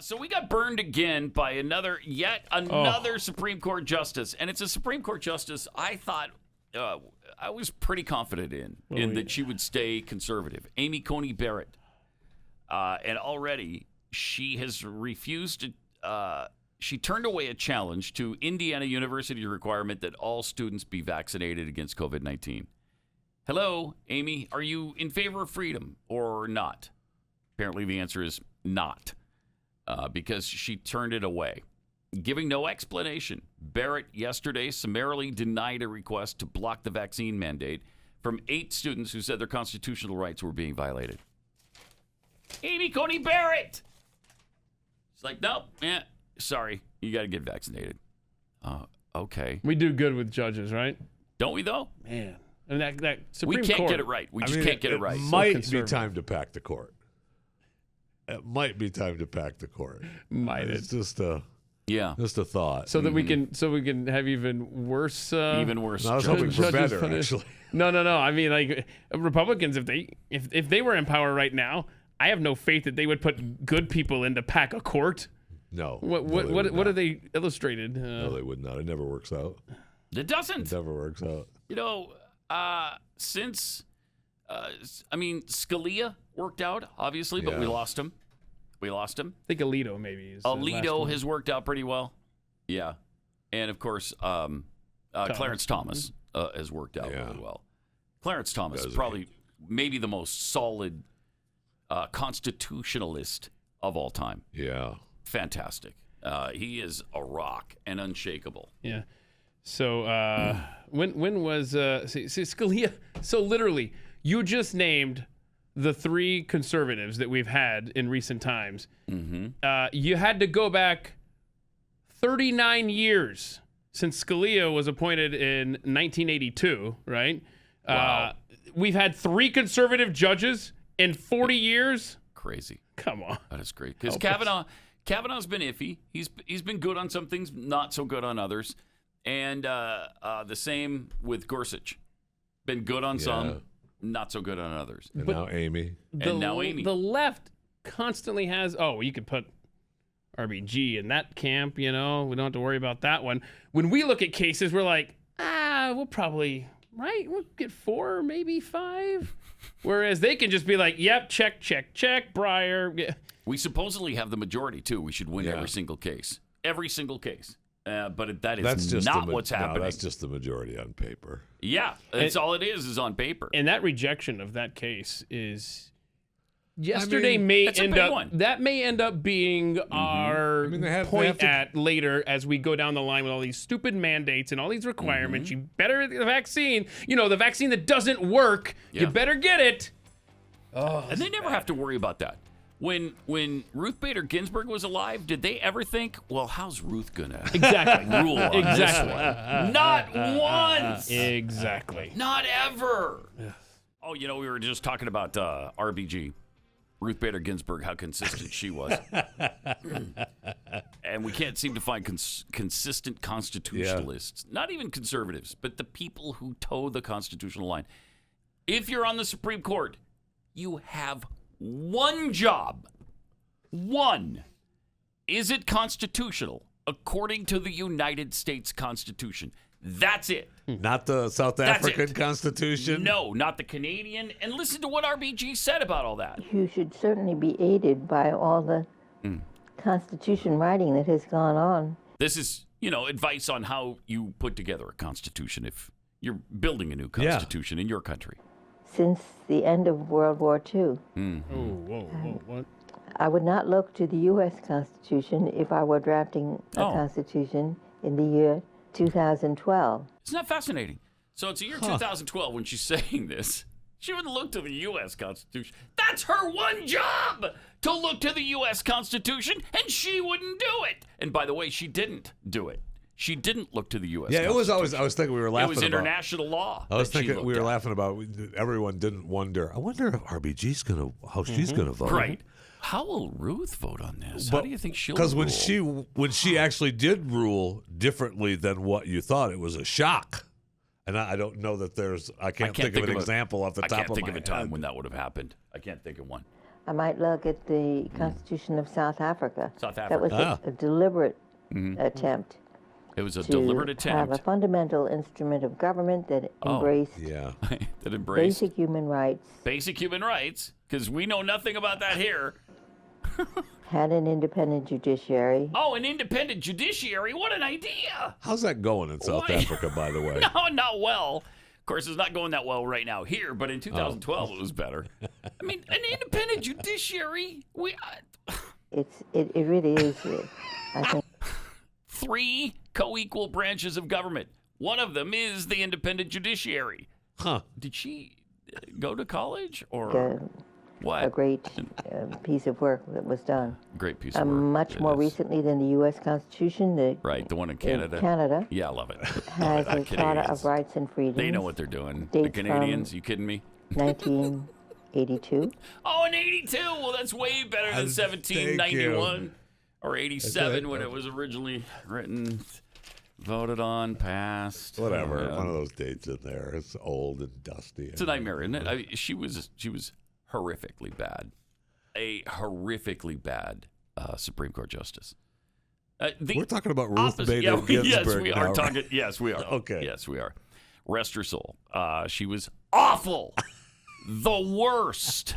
So we got burned again by yet another Supreme Court justice, and it's a Supreme Court justice I thought I was pretty confident in that she would stay conservative. Amy Coney Barrett, and already she has refused to. She turned away a challenge to Indiana University's requirement that all students be vaccinated against COVID-19. Hello, Amy, are you in favor of freedom or not? Apparently the answer is not, because she turned it away. Giving no explanation, Barrett yesterday summarily denied a request to block the vaccine mandate from 8 students who said their constitutional rights were being violated. Amy Coney Barrett! She's like, nope, sorry, you got to get vaccinated. Okay. We do good with judges, right? Don't we, though? Man. And that Supreme we can't Court, get it right. We just can't get it right. It might be time to pack the court. It might be time to pack the court. It's just a thought. So that we can have even worse. Even worse. I was hoping for better, actually. No. I mean, like Republicans, if they were in power right now, I have no faith that they would put good people in to pack a court. No. What are they illustrated? No, they would not. It never works out. It doesn't. It never works out. You know, since Scalia worked out, obviously, but we lost him. I think Alito maybe is. Alito has worked out pretty well. Yeah. And, of course, Clarence Thomas has worked out really well. Clarence Thomas is probably maybe the most solid constitutionalist of all time. Yeah. Fantastic. He is a rock and unshakable. Yeah. So when was Scalia? So literally, you just named the 3 conservatives that we've had in recent times. Mm-hmm. You had to go back 39 years since Scalia was appointed in 1982, right? Wow. We've had 3 conservative judges in 40 years. Crazy. Come on. That is great. Because Kavanaugh's been iffy. He's been good on some things, not so good on others. And the same with Gorsuch. Been good on some, not so good on others. And now Amy. The left constantly has, you could put RBG in that camp, we don't have to worry about that one. When we look at cases, we're like, we'll probably, right? We'll get 4, maybe 5. Whereas they can just be like, yep, check, Breyer. We supposedly have the majority, too. We should win every single case. Every single case. But that's just not what's happening. No, that's just the majority on paper. Yeah, that's all it is on paper. And that rejection of that case is yesterday may end up being our point at later as we go down the line with all these stupid mandates and all these requirements. You better get the vaccine. The vaccine that doesn't work, you better get it. And they never have to worry about that. When Ruth Bader Ginsburg was alive, did they ever think, well, how's Ruth gonna rule on this one? Not once. Exactly. Not ever. Oh, we were just talking about RBG, Ruth Bader Ginsburg, how consistent she was, and we can't seem to find consistent constitutionalists, not even conservatives, but the people who toe the constitutional line. If you're on the Supreme Court, you have one job. One. Is it constitutional according to the United States Constitution? That's it. Not the South African Constitution? No, not the Canadian. And listen to what RBG said about all that. You should certainly be aided by all the Constitution writing that has gone on. This is, advice on how you put together a Constitution if you're building a new Constitution in your country. Since the end of World War II. What? I would not look to the U.S. Constitution if I were drafting a Constitution in the year 2012. Isn't that fascinating? So it's the year 2012 when she's saying this. She wouldn't look to the U.S. Constitution. That's her one job, to look to the U.S. Constitution, and she wouldn't do it. And by the way, she didn't do it. She didn't look to the U.S. Yeah, it was always, I was thinking we were laughing about. It was international law. I was thinking we were laughing about, everyone didn't wonder, I wonder if RBG's how she's going to vote. Right. How will Ruth vote on this? How do you think she'll rule? Because when she actually did rule differently than what you thought, it was a shock. And I don't know that I can't think of an example off the top of my head. I can't think of a time when that would have happened. I can't think of one. I might look at the Constitution of South Africa. South Africa. That was a deliberate attempt. It was a deliberate attempt. Have a fundamental instrument of government that embraced that embraced basic human rights. Basic human rights, because we know nothing about that here. Had an independent judiciary. Oh, an independent judiciary? What an idea! How's that going in South Africa, by the way? No, not well. Of course, it's not going that well right now here, but in 2012 it was better. I mean, an independent judiciary? It really is. I think 3 co-equal branches of government. One of them is the independent judiciary. Huh. Did she go to college or what? A great piece of work that was done. Great piece of work. Much more recently than the U.S. Constitution. The one in Canada. Canada. Yeah, I love it. Has a Charter of Rights and Freedoms. They know what they're doing. The Canadians, you kidding me? 1982. Oh, in 82. Well, that's way better than 1791 or 87 when it was originally written, voted on, passed. Whatever. One of those dates in there. It's old and dusty. It's a nightmare, isn't it? She was horrifically bad. A horrifically bad Supreme Court justice. We're talking about Ruth Bader Ginsburg. Yes, we are now, talking. Right? Yes, we are. Okay. Yes, we are. Rest her soul. She was awful. The worst.